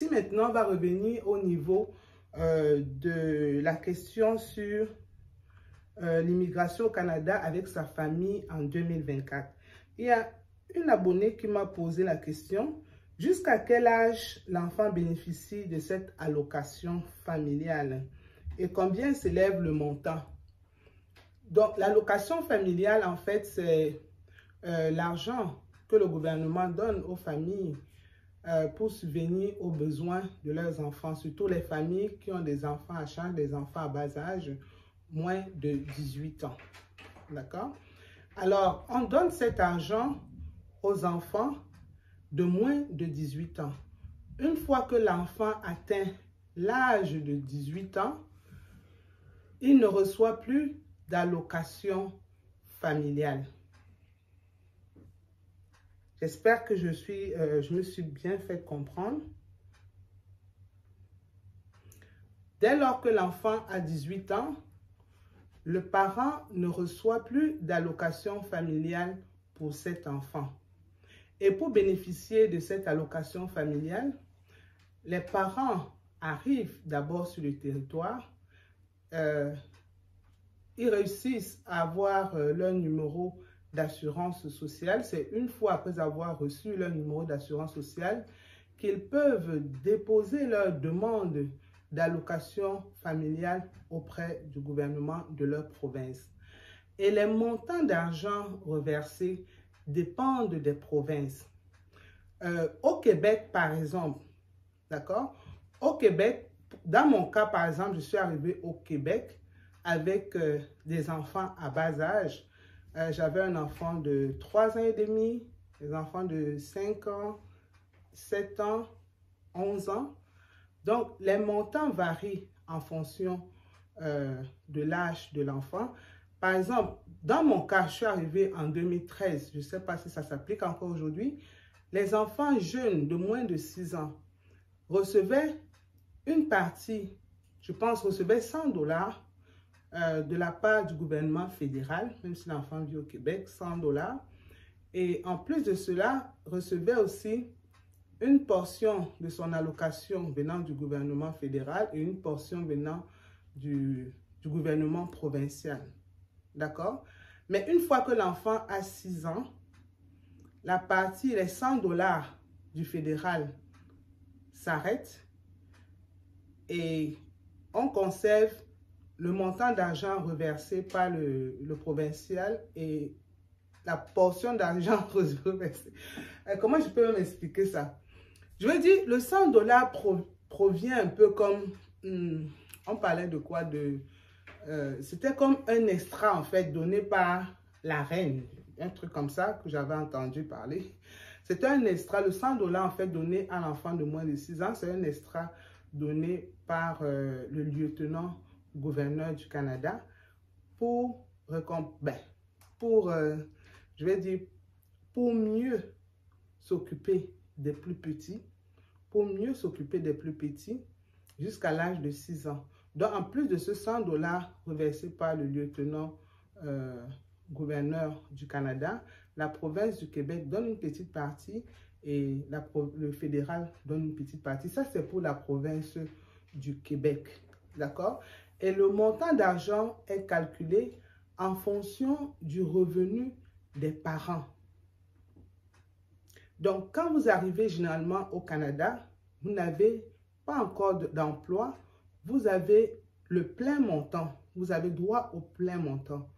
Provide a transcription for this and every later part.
Ici, maintenant, on va revenir au niveau de la question sur l'immigration au Canada avec sa famille en 2024. Il y a une abonnée qui m'a posé la question: jusqu'à quel âge l'enfant bénéficie de cette allocation familiale et combien s'élève le montant? Donc, l'allocation familiale, en fait, c'est l'argent que le gouvernement donne aux familles pour subvenir aux besoins de leurs enfants, surtout les familles qui ont des enfants à charge, des enfants à bas âge, moins de 18 ans. D'accord? Alors, on donne cet argent aux enfants de moins de 18 ans. Une fois que l'enfant atteint l'âge de 18 ans, il ne reçoit plus d'allocation familiale. J'espère que je me suis bien fait comprendre. Dès lors que l'enfant a 18 ans, le parent ne reçoit plus d'allocation familiale pour cet enfant. Et pour bénéficier de cette allocation familiale, les parents arrivent d'abord sur le territoire, ils réussissent à avoir leur numéro d'assurance sociale. C'est une fois après avoir reçu leur numéro d'assurance sociale qu'ils peuvent déposer leur demande d'allocation familiale auprès du gouvernement de leur province. Et les montants d'argent reversés dépendent des provinces. Au Québec, par exemple, d'accord? Au Québec, dans mon cas, par exemple, je suis arrivée au Québec avec des enfants à bas âge. J'avais un enfant de 3 ans et demi, des enfants de 5 ans, 7 ans, 11 ans. Donc, les montants varient en fonction de l'âge de l'enfant. Par exemple, dans mon cas, je suis arrivée en 2013. Je ne sais pas si ça s'applique encore aujourd'hui. Les enfants jeunes de moins de 6 ans recevaient une partie, je pense, recevaient 100 $ de la part du gouvernement fédéral, même si l'enfant vit au Québec, 100 $. Et en plus de cela, recevait aussi une portion de son allocation venant du gouvernement fédéral et une portion venant du gouvernement provincial. D'accord? Mais une fois que l'enfant a 6 ans, la partie, les 100 $ du fédéral s'arrête et on conserve le montant d'argent reversé par le provincial et la portion d'argent reversée. Comment je peux m'expliquer ça? Je veux dire, le 100 $ provient un peu comme, on parlait de quoi? C'était comme un extra en fait donné par la reine, un truc comme ça que j'avais entendu parler. C'était un extra, le 100 $ en fait donné à l'enfant de moins de 6 ans, c'est un extra donné par le lieutenant-gouverneur du Canada pour je vais dire, pour mieux s'occuper des plus petits, jusqu'à l'âge de 6 ans. Donc, en plus de ce 100 $ reversé par le lieutenant-gouverneur du Canada, la province du Québec donne une petite partie et le fédéral donne une petite partie. Ça, c'est pour la province du Québec. D'accord? Et le montant d'argent est calculé en fonction du revenu des parents. Donc, quand vous arrivez généralement au Canada, vous n'avez pas encore d'emploi, vous avez le plein montant, vous avez droit au plein montant.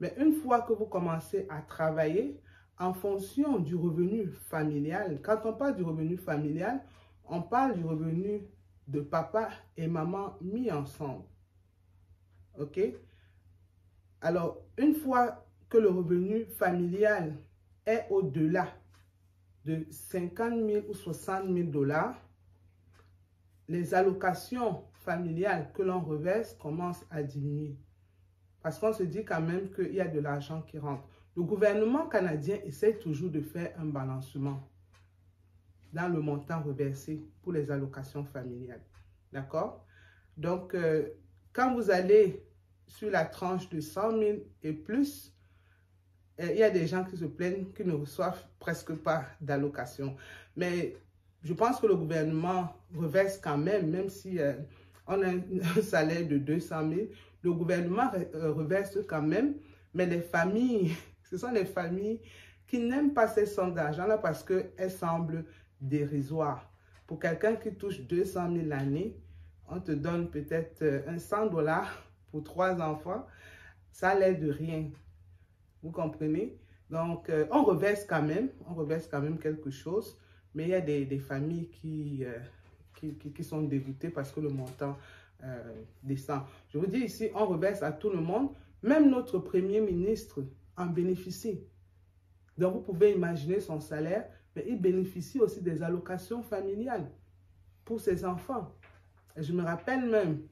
Mais une fois que vous commencez à travailler, en fonction du revenu familial, quand on parle du revenu familial, on parle du revenu de papa et maman mis ensemble. OK? Alors, une fois que le revenu familial est au-delà de 50 000 ou 60 000 $, les allocations familiales que l'on reverse commencent à diminuer. Parce qu'on se dit quand même qu'il y a de l'argent qui rentre. Le gouvernement canadien essaie toujours de faire un balancement dans le montant reversé pour les allocations familiales. D'accord? Donc, quand vous allez sur la tranche de 100 000 et plus, il y a des gens qui se plaignent qu'ils ne reçoivent presque pas d'allocation. Mais je pense que le gouvernement reverse quand même si on a un salaire de 200 000, le gouvernement reverse quand même, mais les familles, ce sont les familles qui n'aiment pas ces sommes d'argent-là parce qu'elles semblent dérisoires. Pour quelqu'un qui touche 200 000 l'année, on te donne peut-être un 100 $ pour 3 enfants, ça l'aide de rien. Vous comprenez? Donc, on reverse quand même quelque chose, mais il y a des familles qui sont dégoûtées parce que le montant descend. Je vous dis ici, on reverse à tout le monde, même notre Premier ministre en bénéficie. Donc, vous pouvez imaginer son salaire, mais il bénéficie aussi des allocations familiales pour ses enfants. Et je me rappelle même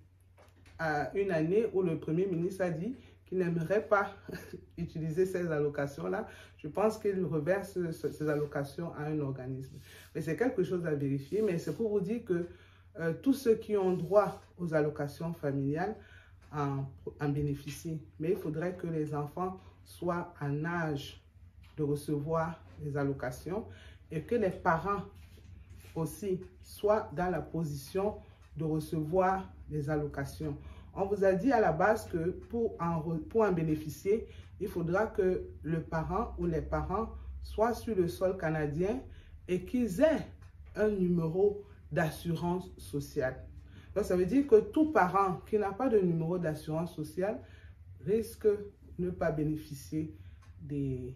à une année où le Premier ministre a dit qu'il n'aimerait pas utiliser ces allocations-là. Je pense qu'il reverse ces allocations à un organisme. Mais c'est quelque chose à vérifier, mais c'est pour vous dire que tous ceux qui ont droit aux allocations familiales en bénéficient. Mais il faudrait que les enfants soient en âge de recevoir les allocations et que les parents aussi soient dans la position de recevoir les allocations. On vous a dit à la base que pour en bénéficier, il faudra que le parent ou les parents soient sur le sol canadien et qu'ils aient un numéro d'assurance sociale. Donc, ça veut dire que tout parent qui n'a pas de numéro d'assurance sociale risque de ne pas bénéficier des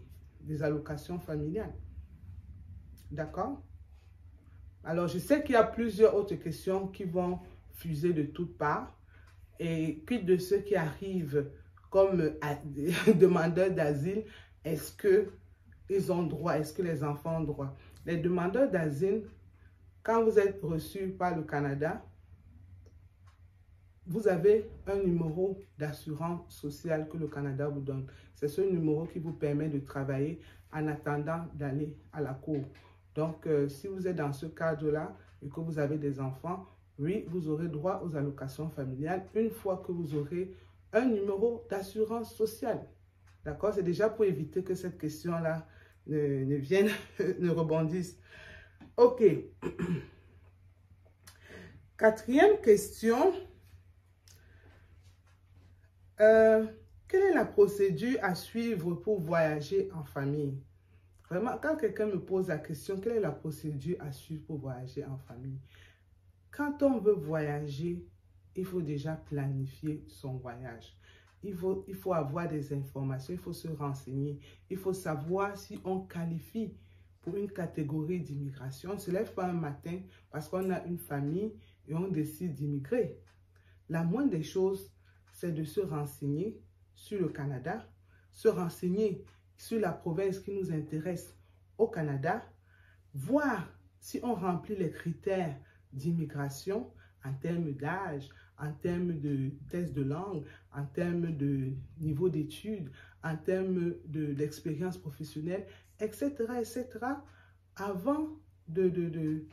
allocations familiales. D'accord? Alors, je sais qu'il y a plusieurs autres questions qui vont fuser de toutes parts. Et quid de ceux qui arrivent comme demandeurs d'asile, est-ce qu'ils ont droit, est-ce que les enfants ont droit? Les demandeurs d'asile, quand vous êtes reçus par le Canada, vous avez un numéro d'assurance sociale que le Canada vous donne. C'est ce numéro qui vous permet de travailler en attendant d'aller à la cour. Donc, si vous êtes dans ce cadre-là et que vous avez des enfants, oui, vous aurez droit aux allocations familiales une fois que vous aurez un numéro d'assurance sociale. D'accord? C'est déjà pour éviter que cette question-là ne vienne, ne rebondisse. OK. Quatrième question. Quelle est la procédure à suivre pour voyager en famille? Vraiment, quand quelqu'un me pose la question, quelle est la procédure à suivre pour voyager en famille? Quand on veut voyager, il faut déjà planifier son voyage. Il faut avoir des informations, il faut se renseigner. Il faut savoir si on qualifie pour une catégorie d'immigration. On ne se lève pas un matin parce qu'on a une famille et on décide d'immigrer. La moindre des choses, c'est de se renseigner sur le Canada, se renseigner sur la province qui nous intéresse au Canada, voir si on remplit les critères d'immigration en termes d'âge, en termes de test de langue, en termes de niveau d'études, en termes d'expérience professionnelle, etc., etc., avant de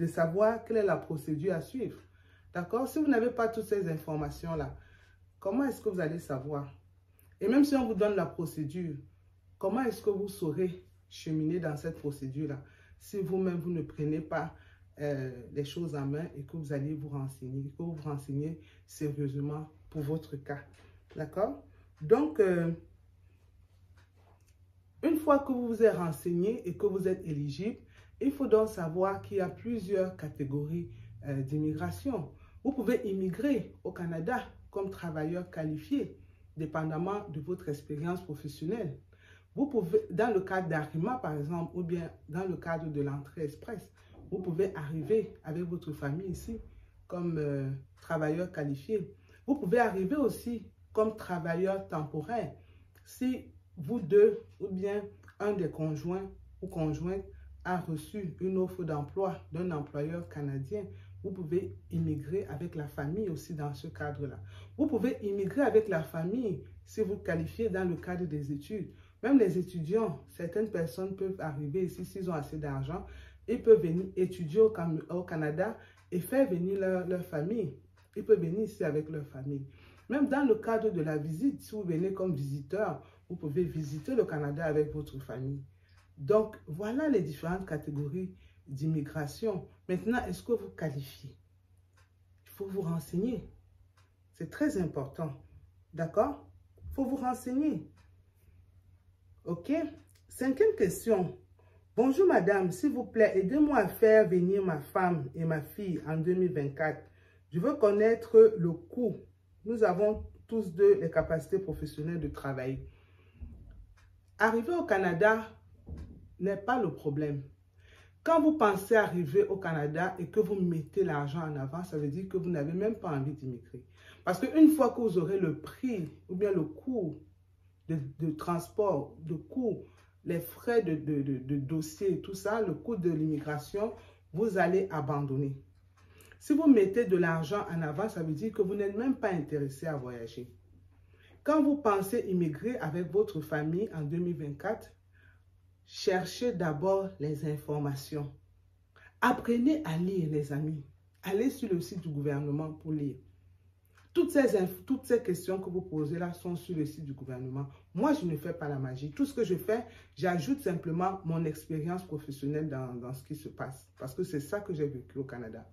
savoir quelle est la procédure à suivre. D'accord? Si vous n'avez pas toutes ces informations-là, comment est-ce que vous allez savoir? Et même si on vous donne la procédure, comment est-ce que vous saurez cheminer dans cette procédure-là si vous-même, vous ne prenez pas les choses en main et que vous allez vous renseigner, que vous vous renseignez sérieusement pour votre cas. D'accord? Donc, une fois que vous vous êtes renseigné et que vous êtes éligible, il faut donc savoir qu'il y a plusieurs catégories d'immigration. Vous pouvez immigrer au Canada comme travailleur qualifié, dépendamment de votre expérience professionnelle. Vous pouvez, dans le cadre d'Arima, par exemple, ou bien dans le cadre de l'entrée express, vous pouvez arriver avec votre famille ici comme travailleur qualifié. Vous pouvez arriver aussi comme travailleur temporaire. Si vous deux ou bien un des conjoints ou conjointes a reçu une offre d'emploi d'un employeur canadien, vous pouvez immigrer avec la famille aussi dans ce cadre-là. Vous pouvez immigrer avec la famille si vous qualifiez dans le cadre des études. Même les étudiants, certaines personnes peuvent arriver ici s'ils ont assez d'argent. Ils peuvent venir étudier au Canada et faire venir leur famille. Ils peuvent venir ici avec leur famille. Même dans le cadre de la visite, si vous venez comme visiteur, vous pouvez visiter le Canada avec votre famille. Donc, voilà les différentes catégories d'immigration. Maintenant, est-ce que vous qualifiez? Il faut vous renseigner. C'est très important. D'accord? Il faut vous renseigner. OK? 5e question. Bonjour madame, s'il vous plaît, aidez-moi à faire venir ma femme et ma fille en 2024. Je veux connaître le coût. Nous avons tous deux les capacités professionnelles de travailler. Arriver au Canada n'est pas le problème. Quand vous pensez arriver au Canada et que vous mettez l'argent en avant, ça veut dire que vous n'avez même pas envie d'immigrer. Parce qu'une fois que vous aurez le prix ou bien le coût de transport, le coût, les frais de dossier, tout ça, le coût de l'immigration, vous allez abandonner. Si vous mettez de l'argent en avant, ça veut dire que vous n'êtes même pas intéressé à voyager. Quand vous pensez immigrer avec votre famille en 2024, cherchez d'abord les informations. Apprenez à lire, les amis. Allez sur le site du gouvernement pour lire. Toutes ces questions que vous posez là sont sur le site du gouvernement. Moi, je ne fais pas la magie. Tout ce que je fais, j'ajoute simplement mon expérience professionnelle dans ce qui se passe. Parce que c'est ça que j'ai vécu au Canada.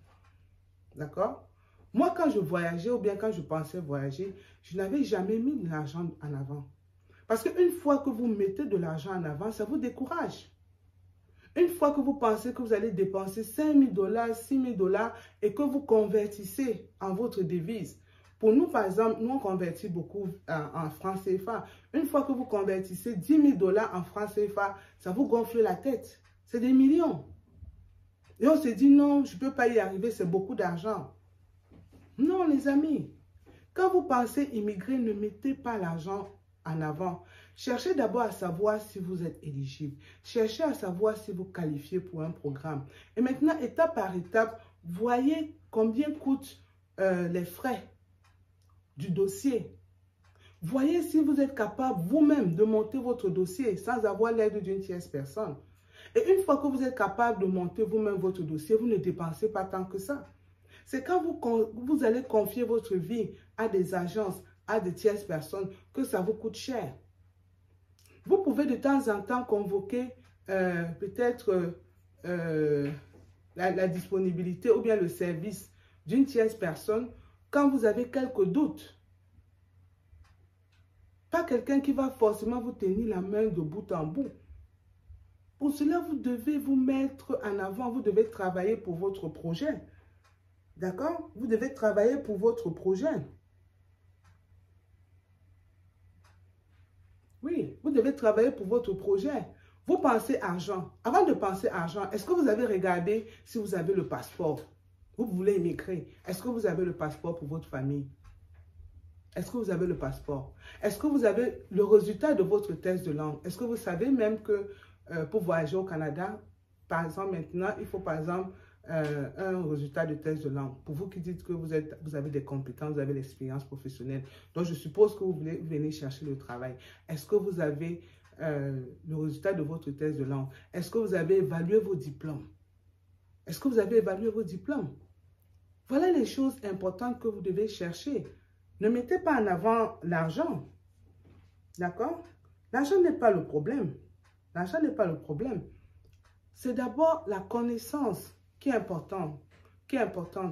D'accord? Moi, quand je voyageais ou bien quand je pensais voyager, je n'avais jamais mis de l'argent en avant. Parce qu'une fois que vous mettez de l'argent en avant, ça vous décourage. Une fois que vous pensez que vous allez dépenser 5 000 $, 6 000 $ et que vous convertissez en votre devise. Pour nous, par exemple, nous on convertit beaucoup en francs CFA. Une fois que vous convertissez 10 000 $ en francs CFA, ça vous gonfle la tête. C'est des millions. Et on se dit non, je ne peux pas y arriver, c'est beaucoup d'argent. Non, les amis. Quand vous pensez immigrer, ne mettez pas l'argent en avant. Cherchez d'abord à savoir si vous êtes éligible. Cherchez à savoir si vous qualifiez pour un programme. Et maintenant, étape par étape, voyez combien coûtent les frais du dossier. Voyez si vous êtes capable vous-même de monter votre dossier sans avoir l'aide d'une tierce personne. Et une fois que vous êtes capable de monter vous-même votre dossier, vous ne dépensez pas tant que ça. C'est quand vous allez confier votre vie à des agences, à des tierces personnes, que ça vous coûte cher. Vous pouvez de temps en temps convoquer peut-être la disponibilité ou bien le service d'une tierce personne quand vous avez quelques doutes. Pas quelqu'un qui va forcément vous tenir la main de bout en bout. Pour cela, vous devez vous mettre en avant, vous devez travailler pour votre projet. D'accord? Vous devez travailler pour votre projet. Oui, vous devez travailler pour votre projet. Vous pensez argent. Avant de penser argent, est-ce que vous avez regardé si vous avez le passeport? Vous voulez immigrer. Est-ce que vous avez le passeport pour votre famille? Est-ce que vous avez le passeport? Est-ce que vous avez le résultat de votre test de langue? Est-ce que vous savez même que pour voyager au Canada, par exemple, maintenant, il faut par exemple un résultat de test de langue. Pour vous qui dites que vous avez des compétences, vous avez l'expérience professionnelle. Donc, je suppose que vous venez chercher le travail. Est-ce que vous avez le résultat de votre test de langue? Est-ce que vous avez évalué vos diplômes? Est-ce que vous avez évalué vos diplômes? Voilà les choses importantes que vous devez chercher. Ne mettez pas en avant l'argent. D'accord? L'argent n'est pas le problème. L'argent n'est pas le problème. C'est d'abord la connaissance qui est importante.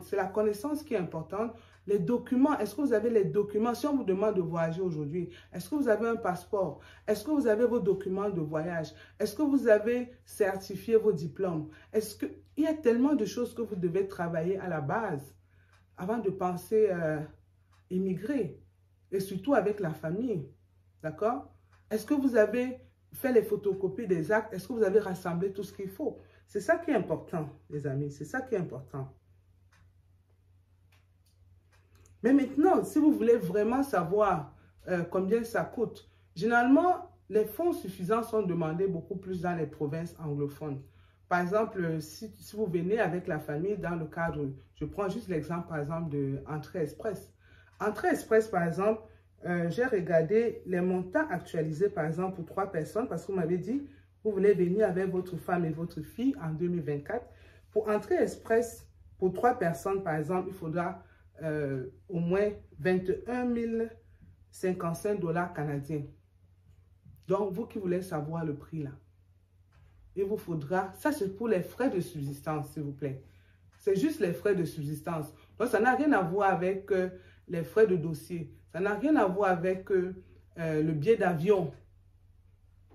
C'est la connaissance qui est importante. Les documents, est-ce que vous avez les documents? Si on vous demande de voyager aujourd'hui, est-ce que vous avez un passeport? Est-ce que vous avez vos documents de voyage? Est-ce que vous avez certifié vos diplômes? Il y a tellement de choses que vous devez travailler à la base avant de penser immigrer. Et surtout avec la famille. D'accord? Est-ce que vous avez fait les photocopies des actes? Est-ce que vous avez rassemblé tout ce qu'il faut? C'est ça qui est important, les amis. C'est ça qui est important. Mais maintenant, si vous voulez vraiment savoir combien ça coûte, généralement, les fonds suffisants sont demandés beaucoup plus dans les provinces anglophones. Par exemple, si vous venez avec la famille dans le cadre, je prends juste l'exemple par exemple de Entrée Express. Entrée Express, par exemple, j'ai regardé les montants actualisés par exemple pour 3 personnes parce que vous m'avez dit, vous voulez venir avec votre femme et votre fille en 2024. Pour Entrée Express, pour 3 personnes par exemple, il faudra au moins 21 055 $ canadiens. Donc, vous qui voulez savoir le prix là. il vous faudra, ça c'est pour les frais de subsistance, s'il vous plaît. C'est juste les frais de subsistance. Donc, ça n'a rien à voir avec les frais de dossier. Ça n'a rien à voir avec le billet d'avion.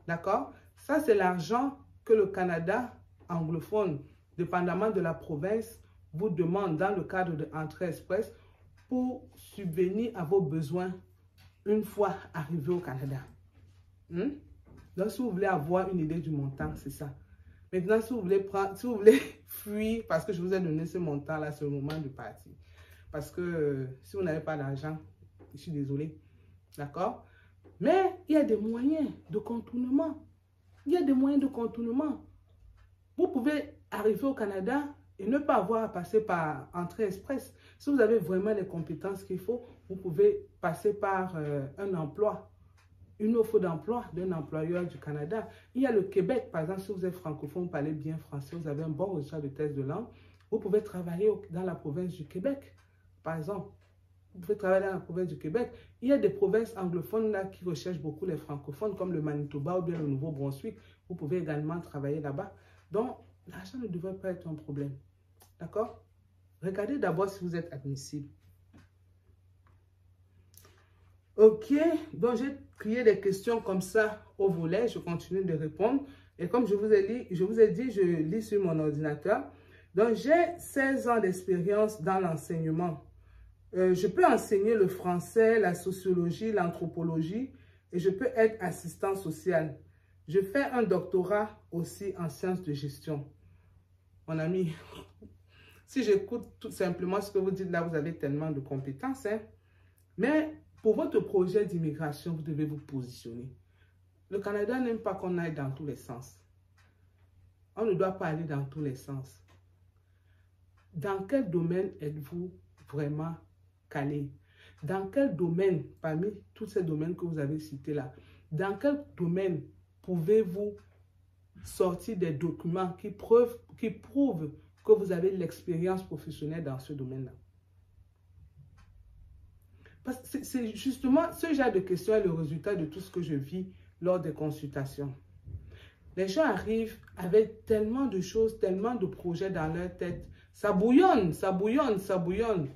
D'accord? Ça, c'est l'argent que le Canada anglophone, dépendamment de la province, vous demande dans le cadre de Entrée Express pour subvenir à vos besoins une fois arrivé au Canada. Donc, si vous voulez avoir une idée du montant, c'est ça. Maintenant, si vous voulez fuir, parce que je vous ai donné ce montant-là, c'est le moment de partir. Parce que si vous n'avez pas d'argent, je suis désolée. D'accord? Mais il y a des moyens de contournement. Il y a des moyens de contournement. Vous pouvez arriver au Canada et ne pas avoir à passer par Entrée Express. Si vous avez vraiment les compétences qu'il faut, vous pouvez passer par un emploi. Une offre d'emploi d'un employeur du Canada. Il y a le Québec, par exemple, si vous êtes francophone, vous parlez bien français, vous avez un bon résultat de test de langue, vous pouvez travailler dans la province du Québec, par exemple. Vous pouvez travailler dans la province du Québec. Il y a des provinces anglophones là qui recherchent beaucoup les francophones, comme le Manitoba ou bien le Nouveau-Brunswick. Vous pouvez également travailler là-bas. Donc, l'argent ne devrait pas être un problème. D'accord? Regardez d'abord si vous êtes admissible. Ok, donc j'ai créé des questions comme ça au volet, je continue de répondre. Et comme je vous ai dit, je lis sur mon ordinateur. Donc j'ai 16 ans d'expérience dans l'enseignement. Je peux enseigner le français, la sociologie, l'anthropologie et je peux être assistant social. Je fais un doctorat aussi en sciences de gestion. Mon ami, si j'écoute tout simplement ce que vous dites là, vous avez tellement de compétences, hein? Mais pour votre projet d'immigration, vous devez vous positionner. Le Canada n'aime pas qu'on aille dans tous les sens. On ne doit pas aller dans tous les sens. Dans quel domaine êtes-vous vraiment calé? Dans quel domaine, parmi tous ces domaines que vous avez cités là, dans quel domaine pouvez-vous sortir des documents qui prouvent que vous avez l'expérience professionnelle dans ce domaine-là? Parce que c'est justement ce genre de questions est le résultat de tout ce que je vis lors des consultations. Les gens arrivent avec tellement de choses, tellement de projets dans leur tête. Ça bouillonne, ça bouillonne, ça bouillonne.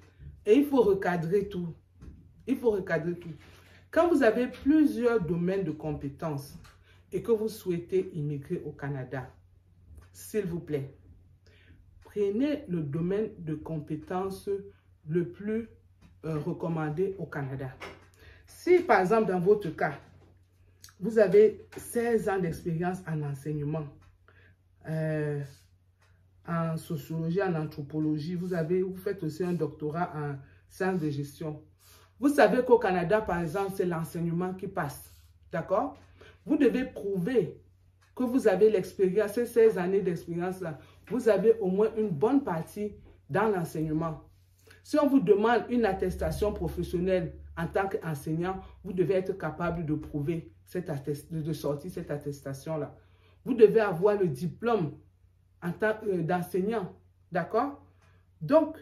Et il faut recadrer tout. Il faut recadrer tout. Quand vous avez plusieurs domaines de compétences et que vous souhaitez immigrer au Canada, s'il vous plaît, prenez le domaine de compétences le plus recommandé au Canada. Si, par exemple, dans votre cas, vous avez 16 ans d'expérience en enseignement, en sociologie, en anthropologie, vous faites aussi un doctorat en sciences de gestion. Vous savez qu'au Canada, par exemple, c'est l'enseignement qui passe. D'accord? Vous devez prouver que vous avez l'expérience, ces 16 années d'expérience-là, vous avez au moins une bonne partie dans l'enseignement. Si on vous demande une attestation professionnelle en tant qu'enseignant, vous devez être capable de prouver, de sortir cette attestation-là. Vous devez avoir le diplôme en tant d'enseignant. D'accord? Donc,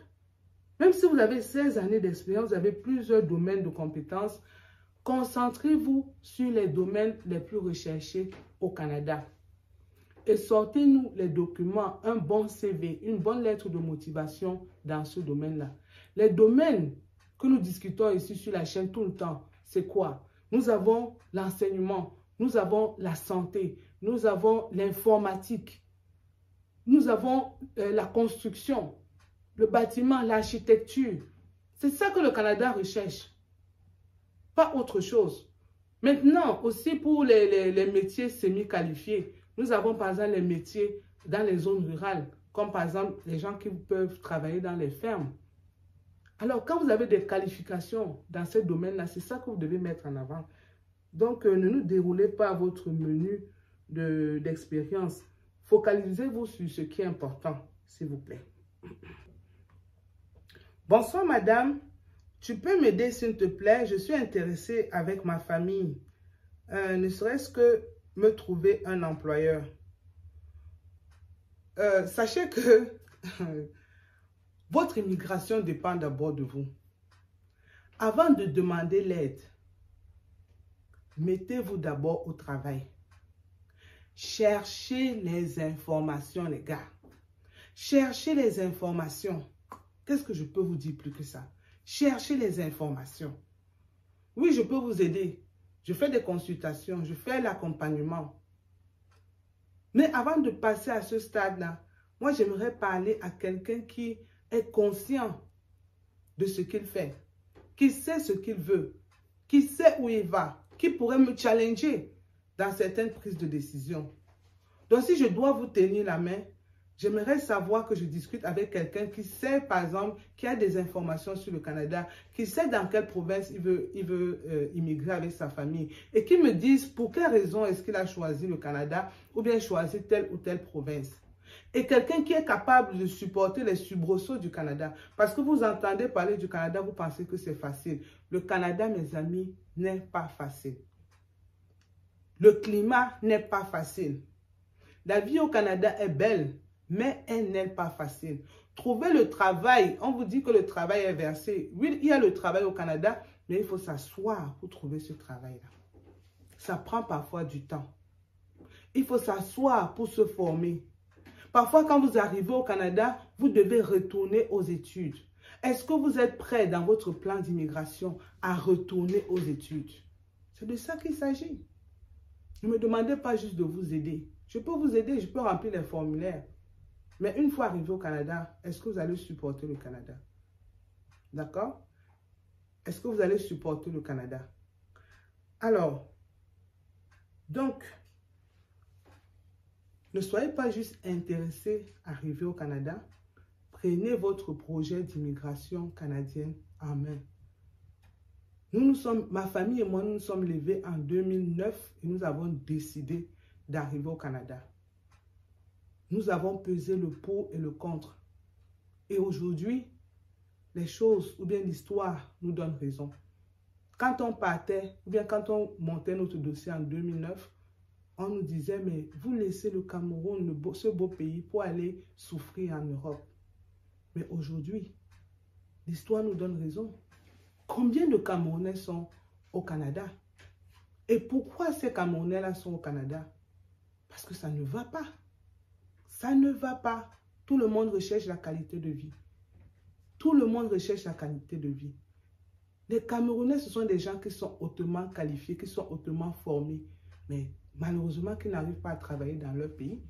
même si vous avez 16 années d'expérience, vous avez plusieurs domaines de compétences, concentrez-vous sur les domaines les plus recherchés au Canada. Et sortez-nous les documents, un bon CV, une bonne lettre de motivation dans ce domaine-là. Les domaines que nous discutons ici sur la chaîne tout le temps, c'est quoi? Nous avons l'enseignement, nous avons la santé, nous avons l'informatique, nous avons la construction, le bâtiment, l'architecture. C'est ça que le Canada recherche, pas autre chose. Maintenant, aussi pour les métiers semi-qualifiés, nous avons par exemple les métiers dans les zones rurales, comme par exemple les gens qui peuvent travailler dans les fermes. Alors, quand vous avez des qualifications dans ce domaine-là, c'est ça que vous devez mettre en avant. Donc, ne nous déroulez pas votre menu d'expérience. Focalisez-vous sur ce qui est important, s'il vous plaît. Bonsoir, madame. Tu peux m'aider, s'il te plaît? Je suis intéressée avec ma famille. Ne serait-ce que me trouver un employeur. Sachez que votre immigration dépend d'abord de vous. Avant de demander l'aide, mettez-vous d'abord au travail. Cherchez les informations, les gars. Cherchez les informations. Qu'est-ce que je peux vous dire plus que ça? Cherchez les informations. Oui, je peux vous aider. Je fais des consultations, je fais l'accompagnement. Mais avant de passer à ce stade-là, moi, j'aimerais parler à quelqu'un qui est conscient de ce qu'il fait, qui sait ce qu'il veut, qui sait où il va, qui pourrait me challenger dans certaines prises de décision. Donc, si je dois vous tenir la main, j'aimerais savoir que je discute avec quelqu'un qui sait, par exemple, qui a des informations sur le Canada, qui sait dans quelle province il veut immigrer avec sa famille et qui me dise pour quelle raison est-ce qu'il a choisi le Canada ou bien choisi telle ou telle province. Et quelqu'un qui est capable de supporter les soubresauts du Canada. Parce que vous entendez parler du Canada, vous pensez que c'est facile. Le Canada, mes amis, n'est pas facile. Le climat n'est pas facile. La vie au Canada est belle, mais elle n'est pas facile. Trouver le travail, on vous dit que le travail est versé. Oui, il y a le travail au Canada, mais il faut s'asseoir pour trouver ce travail-là. Ça prend parfois du temps. Il faut s'asseoir pour se former. Parfois, quand vous arrivez au Canada, vous devez retourner aux études. Est-ce que vous êtes prêt dans votre plan d'immigration à retourner aux études? C'est de ça qu'il s'agit. Ne me demandez pas juste de vous aider. Je peux vous aider, je peux remplir les formulaires. Mais une fois arrivé au Canada, est-ce que vous allez supporter le Canada? D'accord? Est-ce que vous allez supporter le Canada? Alors, donc, ne soyez pas juste intéressé à arriver au Canada. Prenez votre projet d'immigration canadienne en main. Ma famille et moi, nous nous sommes levés en 2009 et nous avons décidé d'arriver au Canada. Nous avons pesé le pour et le contre. Et aujourd'hui, les choses ou bien l'histoire nous donne raison. Quand on partait, ou bien quand on montait notre dossier en 2009, on nous disait, mais vous laissez le Cameroun, ce beau pays, pour aller souffrir en Europe. Mais aujourd'hui, l'histoire nous donne raison. Combien de Camerounais sont au Canada? Et pourquoi ces Camerounais-là sont au Canada? Parce que ça ne va pas. Ça ne va pas. Tout le monde recherche la qualité de vie. Tout le monde recherche la qualité de vie. Les Camerounais, ce sont des gens qui sont hautement qualifiés, qui sont hautement formés. Mais malheureusement, qui n'arrivent pas à travailler dans leur pays.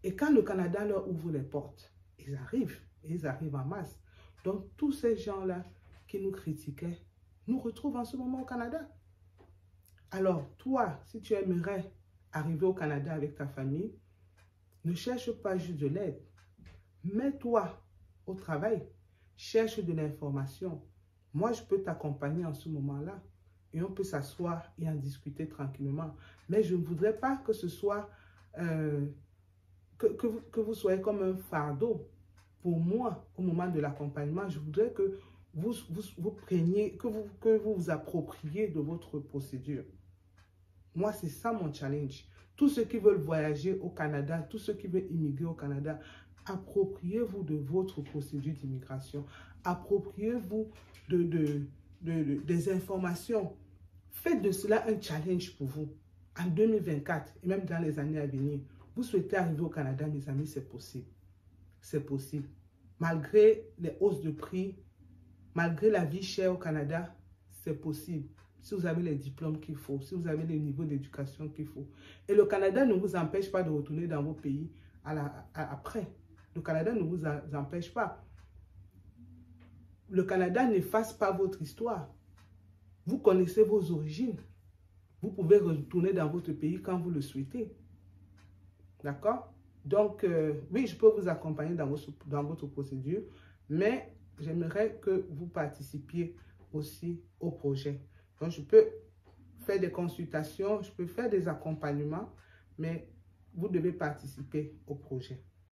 Et quand le Canada leur ouvre les portes, ils arrivent. Et ils arrivent en masse. Donc, tous ces gens-là qui nous critiquaient, nous retrouvent en ce moment au Canada. Alors, toi, si tu aimerais arriver au Canada avec ta famille, ne cherche pas juste de l'aide. Mets-toi au travail. Cherche de l'information. Moi, je peux t'accompagner en ce moment-là. Et on peut s'asseoir et en discuter tranquillement. Mais je ne voudrais pas que ce soit, que vous soyez comme un fardeau. Pour moi, au moment de l'accompagnement, je voudrais que vous preniez, que vous vous appropriez de votre procédure. Moi, c'est ça mon challenge. Tous ceux qui veulent voyager au Canada, tous ceux qui veulent immigrer au Canada, appropriez-vous de votre procédure d'immigration. Appropriez-vous des informations. Faites de cela un challenge pour vous. En 2024 et même dans les années à venir, vous souhaitez arriver au Canada, mes amis, c'est possible. C'est possible. Malgré les hausses de prix, malgré la vie chère au Canada, c'est possible. Si vous avez les diplômes qu'il faut, si vous avez le niveau d'éducation qu'il faut. Et le Canada ne vous empêche pas de retourner dans vos pays après. Le Canada ne vous empêche pas. Le Canada n'efface pas votre histoire. Vous connaissez vos origines. Vous pouvez retourner dans votre pays quand vous le souhaitez. D'accord? Donc, oui, je peux vous accompagner dans votre procédure, mais j'aimerais que vous participiez aussi au projet. Donc, je peux faire des consultations, je peux faire des accompagnements, mais vous devez participer au projet.